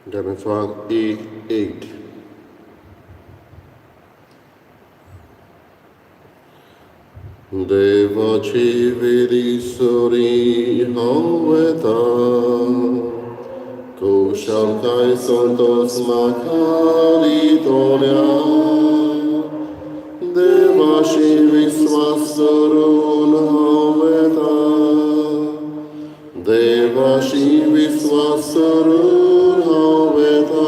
Song E8. Devaci vidi sori hoveta, Kushalkai santos makali tolia, Devaci visvasarun hoveta, Devaci visvasarun hoveta,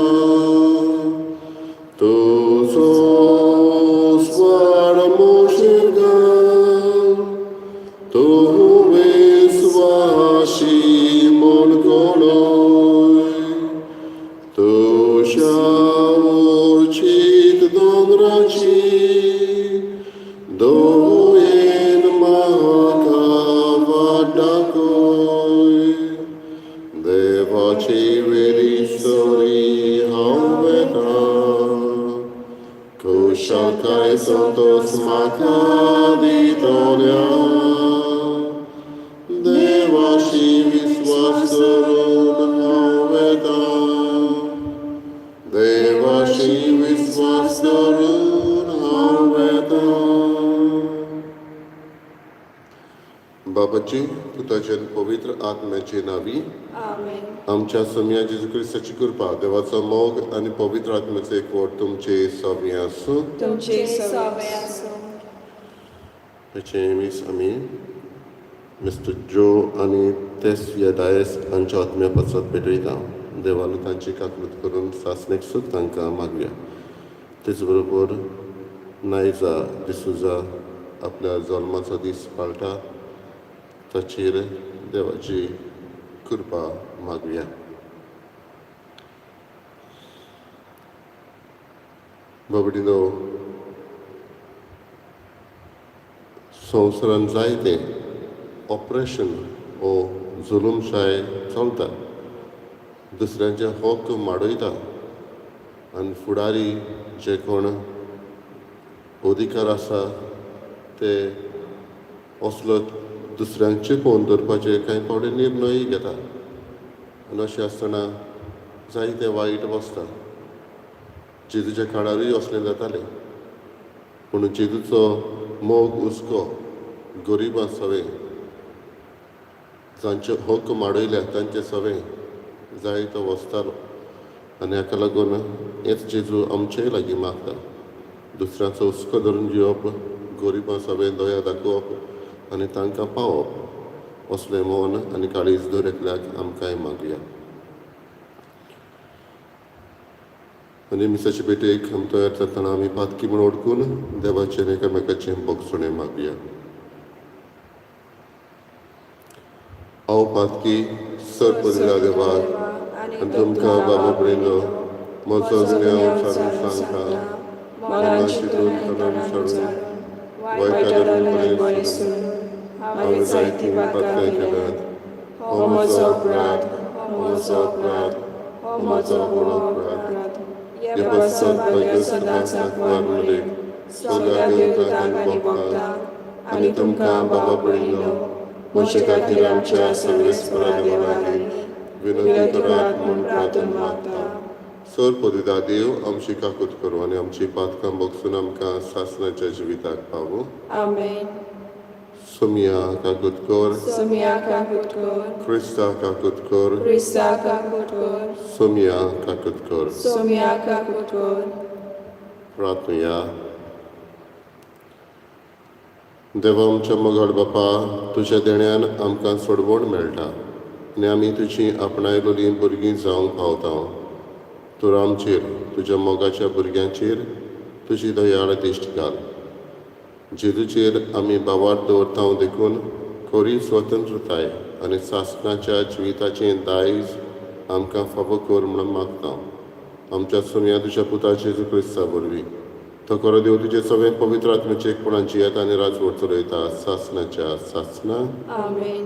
Tuzos varamoshirgan, Tu visvashi molkoloi, Tu shaurchit donrachi, Doen makavadakoi, Devachi virisori haveta, Kushalkai santos makaditolia, Devashi visvasarun haveta, Devashi visvasarun haveta. बाबाजी तुझ्या पवित्र आत्म्याचे नावी आमच्या सम्या जेजू ख्रिस्ताची कृपा देवाचा मोग आणि पवित्र आत्म्याचे एकवट तुमचे सगळे असो. James आम्ही मिस्टर जो आणि तेस येदायस हांच्या आत्म्या पासत पेटयता. देवाला तांची काकूत करून सासणेक सुख तांकां मागुया. तेच बरोबर नायजा डिसुजा आपल्या जल्माचो दीस पाळटा ताचेर देवाची कृपा मागुया. बाबडीनो संवसारान जायते ऑपरेशन वो जुलूमशाय चलता. दुसऱ्यांचे हक्क माडयता आनी फुडारी जे कोण अधिकार आसा ते असलो दुसऱ्यांचे पळोवन दवरपाचे कांय फावटी निर्णय घेता. आनी अशें आसतना जायते वायट वचता. जेजूच्या काळारूय असलें जातालें पूण जेजूचो मोग हुस्को गरिबां सवें जांचे हक्क माडयल्या तांचे सवें जायतो वचतालो. आनी हाका लागून हेच जेजू आमचेय लागीं मागता. दुसऱ्यांचो हुस्को धरून घेवप, गरिबां सवें दया दाखोवप आनी तांकां पावप असलें मोन आनी काळीज दरेकल्याक आमकांय मागुया. आनी मिसाचे बेटेक आमी तयार जातना आमी पातकी म्हूण ओडकून देवाचेर एकामेकाचें बोगसणें मागुया. हांव पातकी सर पडिल्ल्या देवाक आनी तुमकां बाबा पडिल्लो म्हजो गुन्यांव सारून सांगता. मनान चिंतून तोंडान विचारून वायटान बरें सोडून हांवें जायतीं पातकां केल्यात. हो म्हजो अपराध, हो म्हजो अपराध, हो म्हजो व्हड अपराध. हे बसत भाग्य सदांच वार मलेक सगळ्या देवतांक आनी भक्तांक आनी तुमकां बाबा पडिल्लो म्हजे खातीर आमच्या सर्वेस्परा देवा लागीं विनंती करात म्हूण प्रार्थना मागता. सर पदिता देव आमची काकूत करूं आनी आमची पातकां बोगसून आमकां सासणाच्या जिविताक पावूं. आमेन. सोमिया काकूत कर, सोमिया काकूत कर. क्रिस्ता काकूत कर, क्रिस्ता काकूत कर. सोमिया काकूत कर, सोमिया काकूत कर. प्रार्थना. देवा आमच्या मोगाळ बापा तुज्या देण्यान आमकां सोडवण मेळटा आनी आमी तुजी आपणायलोलीं भुरगीं जावंक पावता. तूं आमचेर तुज्या मोगाच्या भुरग्यांचेर तुजी दयाळ दिश्ट घाल. जेजूचेर आमी बावार दवरता देखून खरी स्वतंत्रताय आनी सासणाच्या जिविताचें दायज आमकां फावो कर म्हणून मागता. आमच्या सोम्या तुज्या पुता जेजू क्रिस्ता वरवीं तो खरो देव तुजे सगळें पवित्र आत्म्याचे एकपणान जियेता आनी राजवट चलयता सासणाच्या सासणा. आमेन.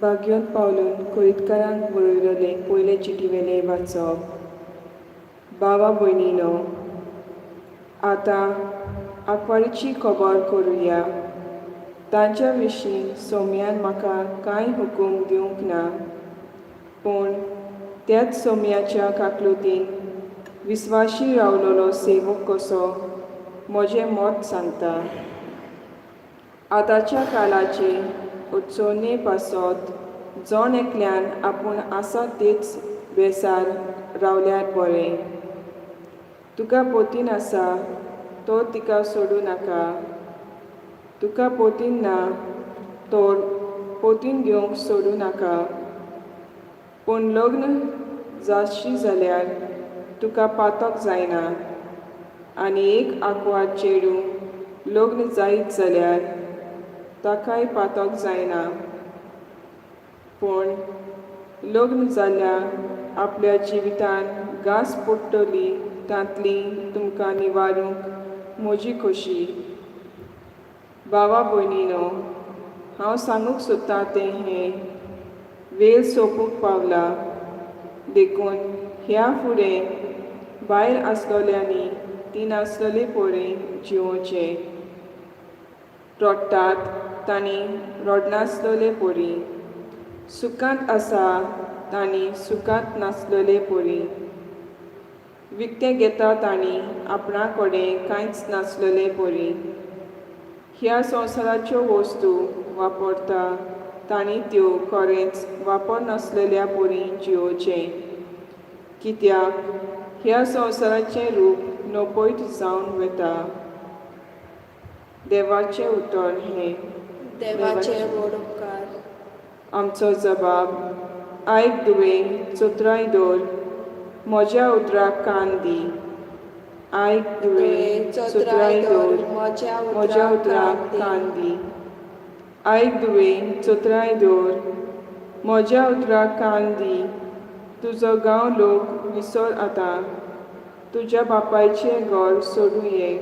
भाग्योन पावलून कुरीतकारांक बरयलेले पयले चिटी वेले वाचप. भावा भयणीनो, आतां आंकवारीची खबर करुया. तांच्या विशीं सोम्यान म्हाका कांय हुकूम दिवंक ना, पूण त्याच सोम्याच्या काकलुतीन विस्वाशी रावलोलो सेवक कसो म्हजें मत सांगता. आतांच्या काळाचे उत्सवने पासत जण एकल्यान आपूण आसा तेच बेसार रावल्यार बरें. तुका पोतीन आसा तो तिका सोडूं नाका. तुका पोतीन ना तर पोतीन घेवंक सोडूं नाका. पूण लग्न जाशी जाल्यार तुका पातक जायना, आनी एक आंकवार चेडूं लग्न जायत जाल्यार ताकाय पातक जायना. पूण लग्न जाल्ल्या आपल्या जिवितान घास पडटली तांतली तुमकां निवारूंक म्हजी खोशी. भावा भयणीनो, हांव सांगूंक सोदतां तें हें, वेळ सोंपूंक पावला, देखून ह्या फुडें भायर आसलोल्यांनी ती नासलोले परेन जिवोचें. रडटात तांणी रडनासलोले परी. सुखांत आसा तांणी सुखांत नासलोले परी. विकतें घेता तांणी आपणा कडेन कांयच नासलोले परी. ह्या संवसाराच्यो वस्तू वापरता तांणी त्यो खरेंच वापरनासलेल्या परी जिवोचें. कित्याक ह्या संवसाराचें रूप नपयत जावन वता. देवाचें उतर हें. देवाचे व्हड उपकार. आमचो जबाब. आयक तुवें चोत्राय दवर, म्हज्या उतराक कान दी. आयक तुवें चोत्राय दवर, म्हज्या उतराक कान दी. आयक तुवें चोत्राय दवर, म्हज्या उतराक कान दी. तुजो गांव लोक विसर आतां, तुज्या बापायचें घर सोडूं ये.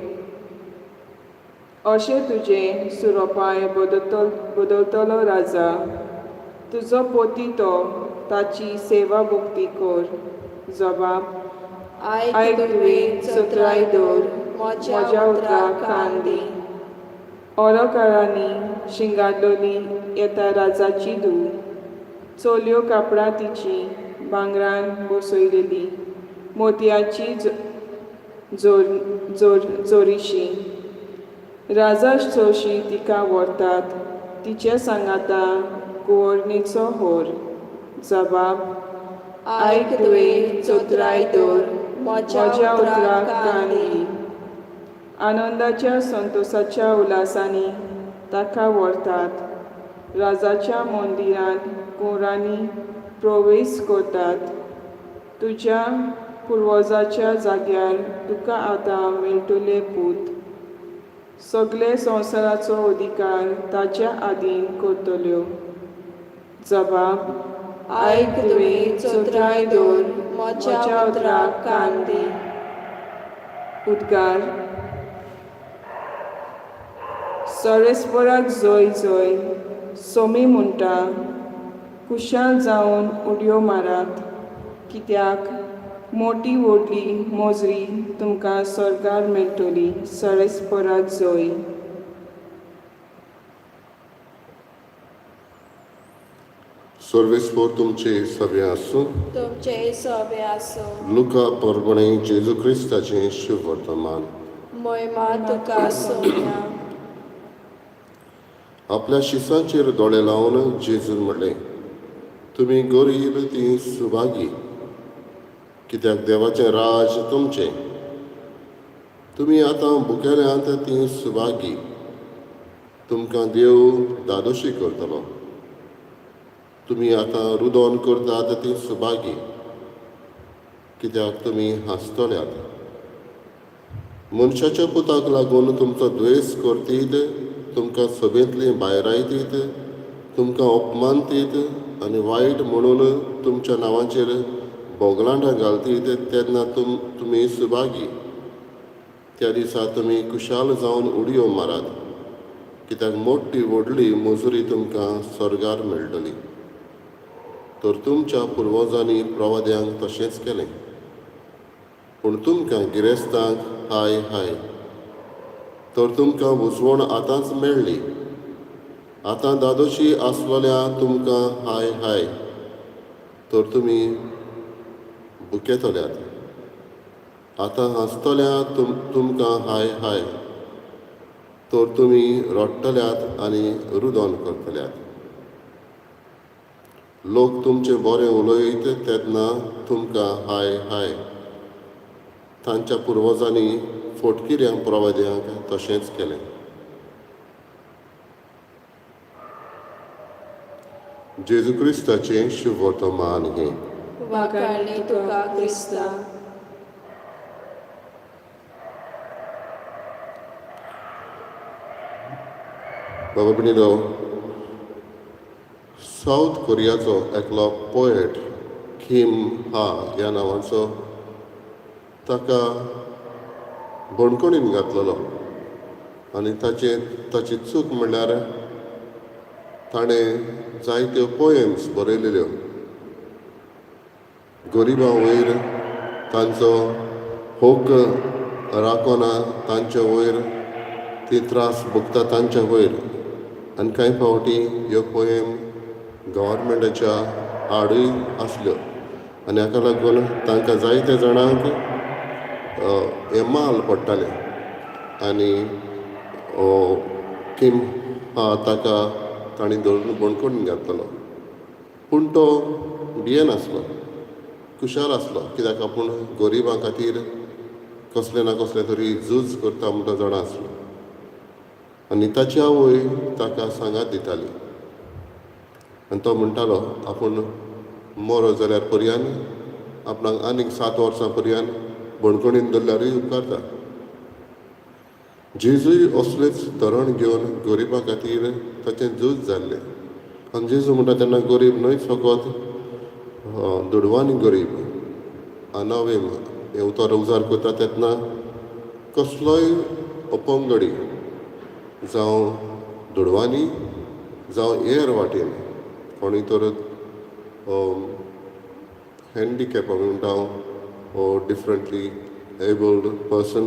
अशें तुजें सुरोपाय बदलतलो राजा. तुजो पोती तो ताची सेवा भोक्ती कर. जबाब. आयक तुवें चोत्राय दवर, म्हज्या उतराक कान दी. ओरोकारांनी शिंगारलोली येता राजाची धूव. चोलयो कापडां तिची भांगरान बसयलेली, मोतयाची जोरीशी. राजा चोशी तिका व्हरतात, तिचे सांगाता कुंवरणेचो होर. जबाब. आयक तुवें चोत्राय दवर, म्हज्या उतराक कान दी. आनंदाच्या संतोशाच्या उल्हासांनी ताका व्हरतात. राजाच्या मंदिरांत कुंवरांनी प्रवेश करतात. तुज्या पुर्वजाच्या जाग्यार तुका आतां मेळटले पूत. सगळे संवसाराचो अधिकार ताच्या आदीन करतल्यो. जबाब. आयक तुवें चोत्राय दवर, म्हज्या उतराक कान दी. उद्गार. सरेस्पराक जय जय. सोमी म्हणटा, खुशाल जावन उडयो मारात, कित्याक मोठी व्हडली मोजरी तुमकां स्वर्गार मेळटली. सरेस्पराक जय. सर्वेस्पर तुमचे सभे आसूं. तुमचे सभे आसूं. लुका परगणे जेजू क्रिस्ताचें शुभ वर्तमान. महिमा तुका सोम्या. आपल्या शिसांचेर दोळे लावन जेजून म्हणलें, तुमी गरीब ती सुभागी, कित्याक देवाचें राज तुमचें. तुमी आतां भुकेल्यांत ती सुभागी, तुमकां देव दादोशी करतलो. तुमी आतां रुदोन करतात ती सुभागी, कित्याक तुमी हांसतल्यात. मनशाच्या पुताक लागून तुमचो द्वेस करतीत, तुमकां सभेंतली भायरायतीत, तुमकां अपमानतीत आनी वायट म्हणून तुमच्या नांवाचेर बोगलांडां घालतीत तेन्ना तुमी सुभागी. त्या दिसा तुमी खुशाल जावन उडयो मारात, कित्याक मोठी व्हडली मजुरी तुमकां स्वर्गार मेळटली. तर तुमच्या पुर्वजांनी प्रवाद्यांक तशेंच केलें. पूण तुमकां गिरेस्तांक हाय हाय, तर तुमकां उजवण आतांच मेळ्ळी. आतां दादोशी आसलोल्या तुमकां हाय हाय, तर तुमी बुकेतल्यात. आतां हांसतल्या तुमकां हाय हाय, तर तुमी रडटल्यात आनी रुदन करतल्यात. लोक तुमचें बरें उलयत तेन्ना तुमकां हाय हाय. तांच्या पुर्वजांनी फोटकिऱ्यांक प्रवाद्यांक तशेंच केलें. जेजू क्रिस्ताचें शुभ वर्तमान हें. वाखाणली तुका क्रिस्ता. बाबा भयणीनो, सावथ कोरियाचो एकलो पोएट किम हा ह्या नांवाचो ताका बणकणीन घातलेलो. आनी ताची चूक म्हणल्यार ताणें जायत्यो पोएम्स बरयलेल्यो. गरिबां वयर तांचो होक राखना, तांचे वयर ती त्रास भोगता तांच्या वयर. आनी कांय फावटी ह्यो पोएम गव्हर्मेंटाच्या आडूय आसल्यो. आनी हाका लागून तांकां जायत्या जाणांक हें माल पडटालें. आनी किम हा ताका तांणी धरून बणकणीन घातलेलो. पूण तो भियेनासलो, खुशाल आसलो, कित्याक आपूण गरिबां खातीर कसलें ना कसलें तरी झूज करता म्हूण तो जाणा आसलो. आनी ताची आवय ताका सांगात दिताली. आनी तो म्हणटालो आपूण मरो जाल्यार पर्यान आपणाक आनीक 7 वर्सां पर्यान बणकणीन दवरल्यारूय उपकारता. जेजूय असलेच धरण घेवन गरिबां खातीर ताचें झूज जाल्लें. आनी जेजू म्हणटा तेन्ना गरीब न्हयच फकत दुडवानी गरीब, अनावेम हें उतर उजार करता तेन्ना कसलोय अपंगडी जावं दुडवानी जावं हेर वाटेन कोणूय तर हँडिकॅप म्हणटा हांव डिफरंटली एबल्ड पर्सन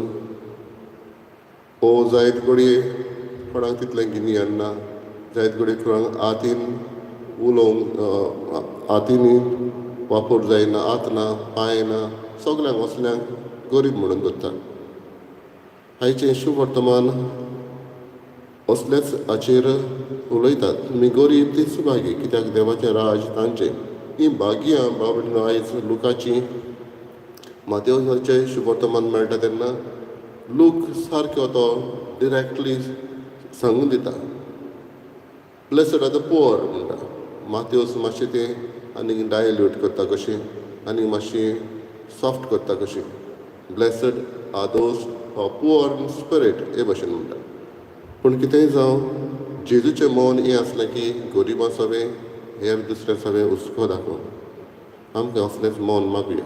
हो जायत घडये कोणाक तितलें गिन्यान ना. जायत घडये कोणाक हातीन उलोवंक हातीन वापर जायना, हात ना, पांय ना, सगल्यांक असल्यांक गरीब म्हणून धरता. आयचें शुभ वर्तमान असलेच हाचेर उलयतात. तुमी गरीब तीच भागी, कित्याक देवाचें राज तांचें. ही भाग्यां बाबडीन आयज लुकाची मातेवसाचें शुभ वर्तमान मेळटा तेन्ना लूक सारको तो डिरेक्टली सांगून दिता. ब्लेसड आर द पुअर म्हणटा. मातेवस मातशें तें आनीक डायल्यूट करता कशें, आनी मातशी सॉफ्ट करता कशी. Blessed are those poor in spirit हे भाशेन म्हणटा. पूण कितेंय जावं जेजूचें मौन हें आसलें की गरिबां सवें हेर दुसऱ्या सवें हुस्को दाखोवंक आमकां असलेंच मौन मागुया.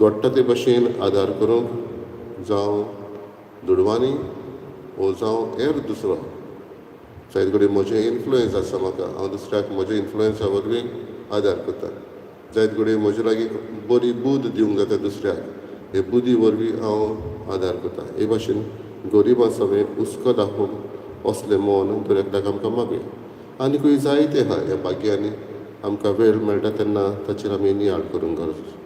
घडटा ते भाशेन आदार करूंक, जावं दुडवानी वो जावं हेर दुसरो. जायत घडये म्हजें इन्फ्लुयन्स आसा म्हाका, हांव दुसऱ्याक म्हज्या इन्फ्लुयन्सा वरवीं आदार करता. जायत घडये म्हजे लागीं बरी बूद दिवंक जाता दुसऱ्याक, हे बुदी वरवीं हांव आदार करता. हे भाशेन गरिबां सवें हुस्को दाखोवंक असलें मौन दर एकल्याक आमकां मागुया. आनीकूय जायते आहा ह्या भाग्यांनी आमकां वेळ मेळटा तेन्ना ताचेर आमी नियाळ करूंक गरज.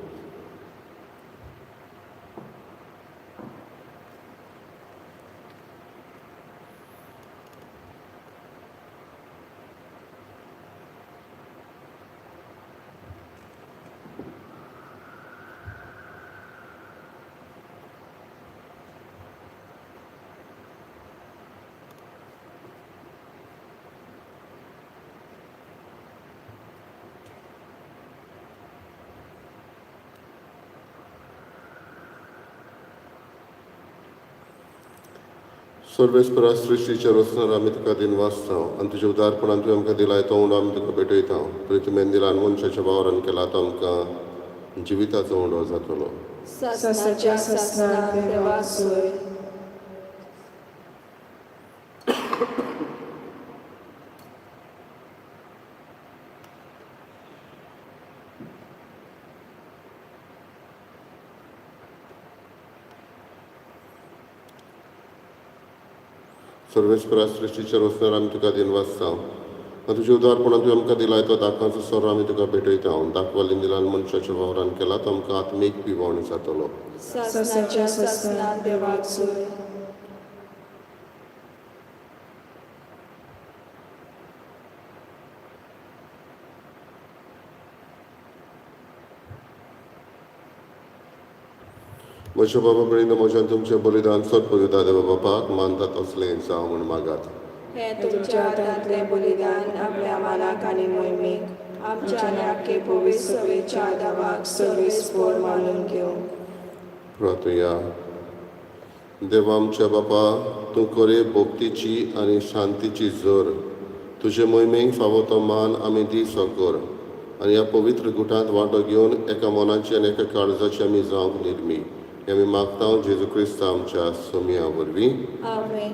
सर्वेस्परा सृश्टीचेर वचनार आमी तुका दिन वाचता आनी तुजें उदारपणान तुवें आमकां दिलाय तो उंडो आमी तुका भेटयता. तुवें तुवें दिला मनशाच्या वावरान केला तो आमकां जिविताचो उंडो जातलो. ससनाच्या ससनाक देवा सोय. सर्वेस्परा सृश्टीच्या रचण्यार आमी तुका दिन वाचता तुझे उदारपणान तुवें आमकां दिलाय तो दाखोवचो सोरो आमी तुका भेटयता दाखवाली ल्हान मनशाच्या वावरान केला तो आमकां आत्मीक पिवण जातलो ससनाच्या ससनाक देवाक सोय म्हज्या बाबा भयणीनो म्हज्यान तुमचें बलिदान सत दिता देवा बापाक मानतात असलें जावं म्हूण मागात हे तुमच्या हातांतलें बलिदान आपल्या मानाक आनी मोहिमेक आमच्या नाटके पवित्र सभेच्या आदावाक सर्वेस्पोर मानून घेवं प्रार्थया देवा आमच्या बापा तूं करे भोक्तीची आनी शांतीची जोर तुजे मोहिमेक फावो तो मान आमी दी सोकर आनी ह्या पवित्र गुटांत वांटो घेवन एका मनाची आनी एका काळजाची आमी जावंक निर्मी हे आमी मागता जेजू क्रिस्त आमच्या सोमिया वरवीं आमेन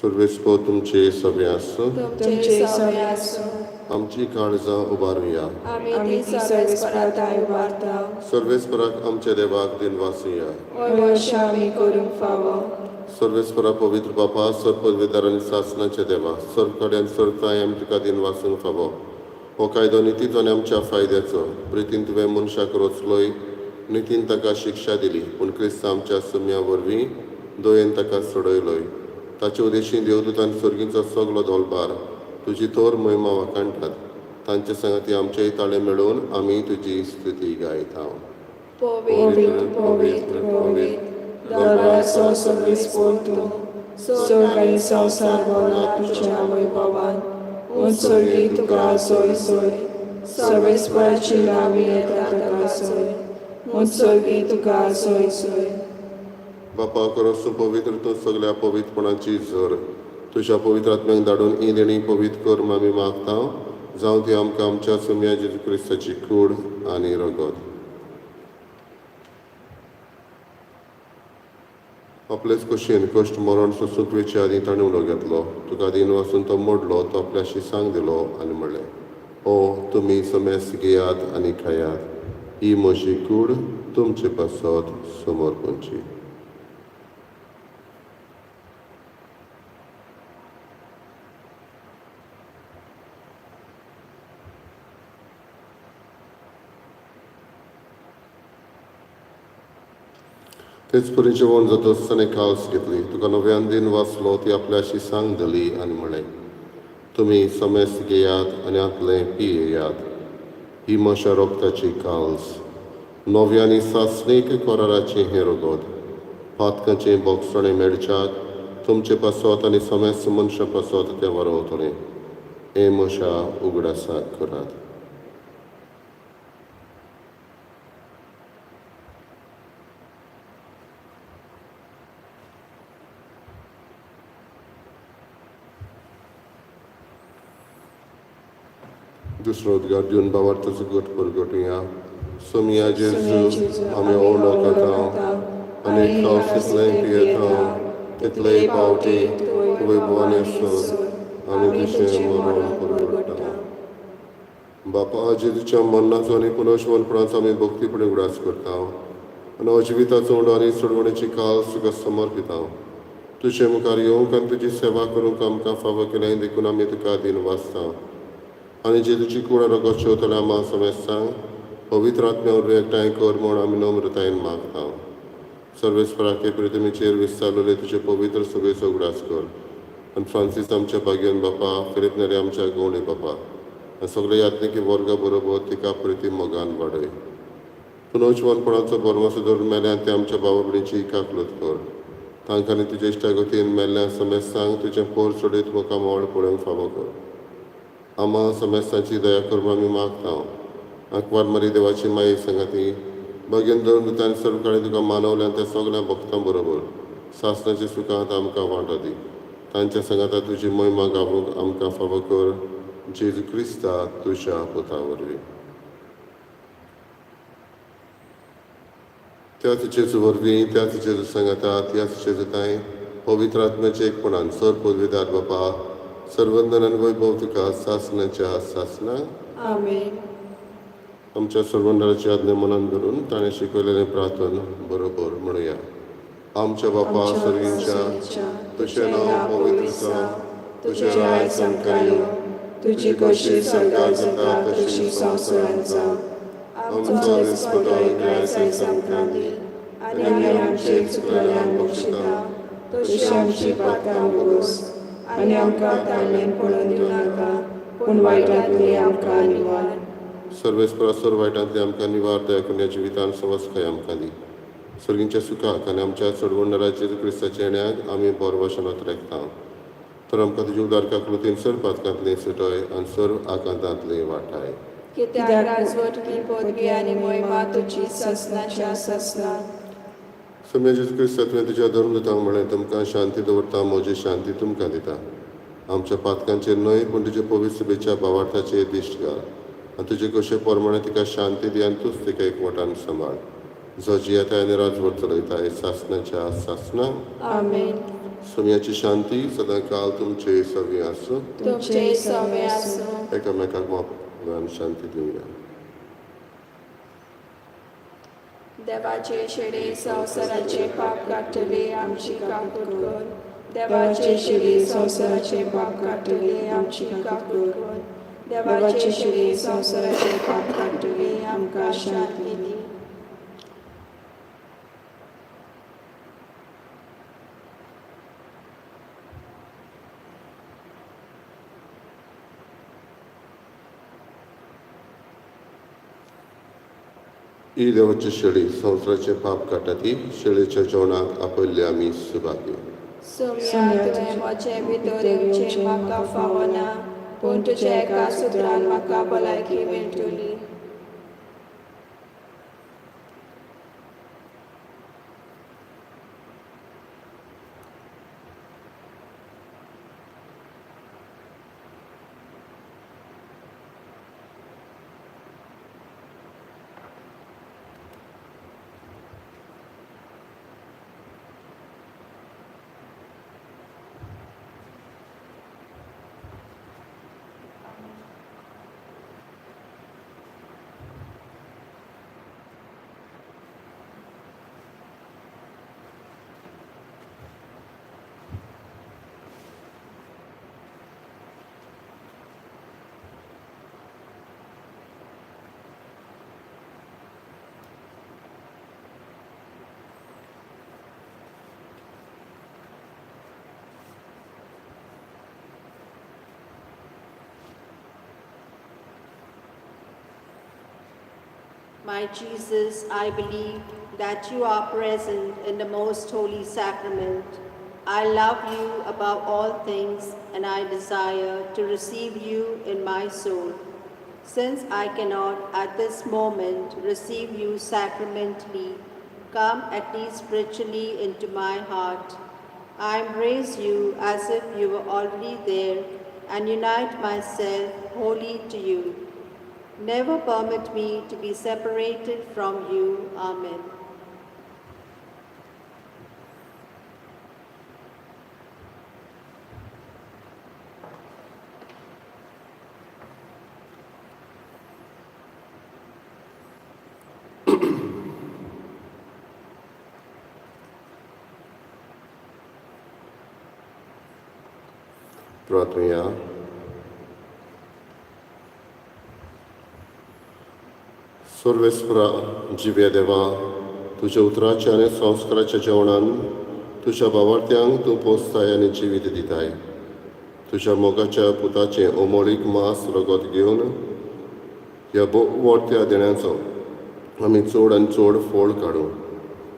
सर्वेस्पो तुमचे सभे आसूं तुमचे सभे आसूं आमची काळजां उबारुया आमी ती सर्वेस्पराताय उबारता सर्वेस्पराक आमच्या देवाक दिन वासुया वर्ष आमी करूंक फावो सर्वेस्परा पवित्र बापा सर्पविदार आनी सासनाचे देवा सर्व कडेन सर्वताय आमी तुका दिन वाचूंक फावो हो कायदो नितीचो आनी आमच्या फायद्याचो प्रितीन तुवें मनशाक रचलोय नितीन ताका शिक्षा दिली पूण क्रिस्त आमच्या सुम्या वरवीं दोयेन ताका सोडयलोय ताचे उदेशीं देवदूतान सर्गीचो सगलो दोलबार तुजी तोर महिमा वाकाणटात तांचे संगती आमचेय ताळे मेळून आमी तुजी स्तुती गायता पवित्र पवित्र पवित्र दरबाराचो सर्वेस्पोर तूं स्वर्ग आनी संवसार भोवला तुज्या वैभवान उत्सर्गी तुका सोय सोय सर्वेस्पराची लावी येता ताका सोय उत्सर्गी तुका सोय सोय बापा करस पवित्र तूं सगळ्या पवित्रपणाची जोर तुज्या पवित्र आत्म्याक धाडून ही देणी पवित्र कर म्हूण आमी मागता जावं ती आमकां आमच्या सुम्या जेजू क्रिस्ताची कूड आनी रगत आपलेच कुशीन कश्ट मरण सुसुकवेचे आदी ताणें उलो घेतलो तुका दिन वाचून तो मोडलो तो आपल्याशी सांग दिलो आनी म्हणलें ओ तुमी समेस घेयात आनी खायात ही म्हजी कूड तुमचे पासत समोर पोंची तेच परी जेवण जाता आसतना काल्स घेतली तुका नव्यान दिन वाचलो ती आपल्याशी सांग दिली आनी म्हळें तुमी समेस घेयात आनी आतलें पियेयात ही म्हज्या रोगताची काल्स नव्यानी सासणीक कोराराचें हें रगत पातकाचें बोगसणें मेडच्याक तुमचे पासत आनी समेस मनशा पासत तें वारोवतलें हें म्हज्या उगडासाक करात दुसरो उद्गार दिवन बाबार्थाचो गोट परगटुया सोमिया जेजू आमी ओळो करता आनी खावसितलें पियेता तितलेय पावटी वैभवान सोद आमी तुजें मरण परगटता बापा जेजूच्या मरणाचो आनी पुनर्जीवनपणाचो आमी भक्तीपणे उडास करता आनी अजिविताचो उडो आनी सोडवणेची काल तुका समर्पिता तुजे मुखार येवंक आनी तुजी सेवा करूंक आमकां फावो केलें देखून आमी तुका दिन वाचता आनी जेजूची कूड रगत शेवतले आमा समेत सांग पवित्र आत्म्यावर एकठांय कर म्हूण आमी नम्रतायेन मागता सर्वेस्पराके प्रितमेचेर विस्तारलेले तुजे पवित्र सभेचो उगडास कर आनी फ्रांसीस आमच्या भाग्यन बापा फिरत नेरे आमच्या गवणे बापा आनी सगळे यात्निकी वर्गा बरोबर तिका प्रितीम मोगान वाडय पुनर्जीवनपणाचो बोरमासो धरून मेल्यान ते आमच्या भावा भयणीची काकलत कर तांकां आनी तुजे इश्टागतीन मेल्ल्या समेत सांग तुजें पोर सोडीत मुखार मोड पळोवंक फावो कर आमा समेस्ताची दया करून आमी मागता आंकवार मारी देवाची माई संगती भगिन धरून तांणी सर्व कडेन तुका मानवल्यान त्या सगळ्या भक्तां बरोबर सासणाच्या सुखांत आमकां वांटो दी तांच्या संगता तुजी महिमा गावूंक आमकां फावो कर जेजू क्रिस्ता तुज्या पुता वरवीं त्याच जेजू वरवीं त्याच जेजू संगता त्याच जेजूताय पवित्र आत्म्याचे एकपणान सर पदवीदार बापा सर्वंदन आनी वैभव तुका सासनाच्या सासना आमेन आमच्या सर्वंडाची आज्ञा मनान धरून ताणें शिकयलेलें प्रार्थन बरोबर म्हणुया आमच्या बापा सर्गींच्या तुझें नांव पवित्र जावं, तुझें राज आमकां येवं, तुजी कशी स्वर्गांत जाता तशी संवसारांत जावं. आमचो दिसपतो आयज आमकां दी, आनी आमी आमचे चुकलेल्यांक बक्षिता, तशी आमची पातकां बोगोस, आनी आमकां ताळमेन पडोवन दिवं नाका, पूण वायटांतली आमकां निवार. सर्वेस्परासोर वायटांतली आमकां निवार, दया करून ह्या जिवितान समजकाय आमकां दी. सर्गींच्या सुखाक आनी आमच्या चडवंडराचेर क्रिस्ताच्या येण्याक आमी बरो वचनांत रेखता. तर आमकां तुज्या उदारकाक कृतीन सर पातकांतली सुटय आनी सर्व आकांतांतली वाटाय. कित्याक राजवटकी पदवी आनी मोहिमा तुजी ससनाच्या ससना. सम्या जेजू क्रिस्त तुवें तुज्या धर्मदूतांक म्हळें, तुमकां शांती दवरता, म्हजी शांती तुमकां दिता. आमच्या पातकांचेर न्हय, पूण तुजे पवित्र सभेच्या भावार्थाचेर दिश्ट घाल. आनी तुजे कशे प्रमाणे तिका शांती दी आनी तूंच तिका एकवटान सांबाळ. जो जियेता आनी राजवट चलयता सासनाच्या सासना. आमेन. सम्याची शांती सदां काल तुमचे सवी आसूं. तुमचे सवे आसूं. एकामेकाक मोगान शांती दिवया. देवाचे शेडे संवसाराचे पाप काडटले आमची काकूट कर. देवाचे शेडे संवसाराचे पाप काडटले आमची काकूट कर. देवाचे शेडे संवसाराचे पाप काडटले आमकां शांती दी. ही देवाची शेळी संवसाराचे पाप काडटा ती शेळेच्या जेवणाक आपयल्ले आमी सुभाग्य. सोम्या तुवें म्हजे भितर येवचें म्हाका फावना, पूण तुज्या एका सुत्रान म्हाका भलायकी मेळटली. My Jesus, I believe that you are present in the most holy sacrament. I love you above all things and I desire to receive you in my soul. Since I cannot at this moment receive you sacramentally, come at least spiritually into my heart. I embrace you as if you were already there and unite myself wholly to you. Never permit me to be separated from you. Amen. प्रार्थना. सर्वेस्परा जिवे देवा, तुझ्या उतराच्या आनी संस्काराच्या जेवणान तुझ्या भावार्थ्यांक तूं पोसताय आनी जिवीत दिताय. तुझ्या मोगाच्या पुताचें ओमोळीक मास रगत घेवन ह्या वर्त्या देण्याचो आमी चड आनी चड फोड काडूं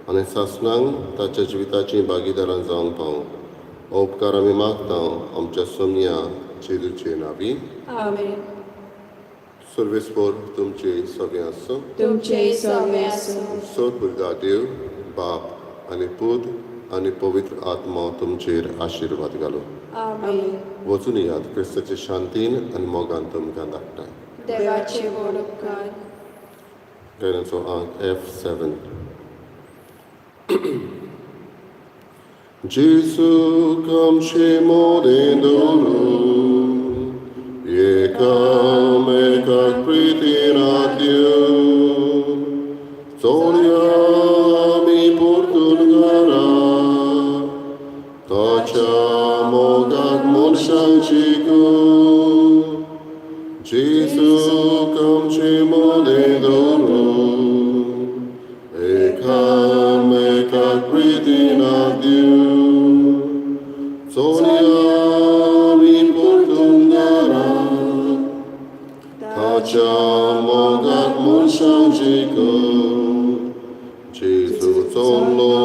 आनी सासणांक ताच्या जिविताची भागीदारां जावंक पावूं. हो उपकार आमी मागता आमच्या सोम्या जेजूचे नांवी. आमेन. सर्वेस्पर तुमचे सगळे आसूं. तुमचे सवे आसूं. सत बुरदा देव बाप आनी पूत आनी पवित्र आत्मा तुमचेर आशिर्वाद घालो. आमेन. वचून यात क्रिस्ताचे शांतीन आनी मोगान तुमकां धाडटाय. देवाचे व्हड उपकार. गायनाचो अंक F7. Gesù camce modendolo, Iekamekak pritinatio, Soliami purtun gara, 믿도록 에카메카 프리디나디우 소리아리 보통나라 다자 모각 몬상지고 지수 솔로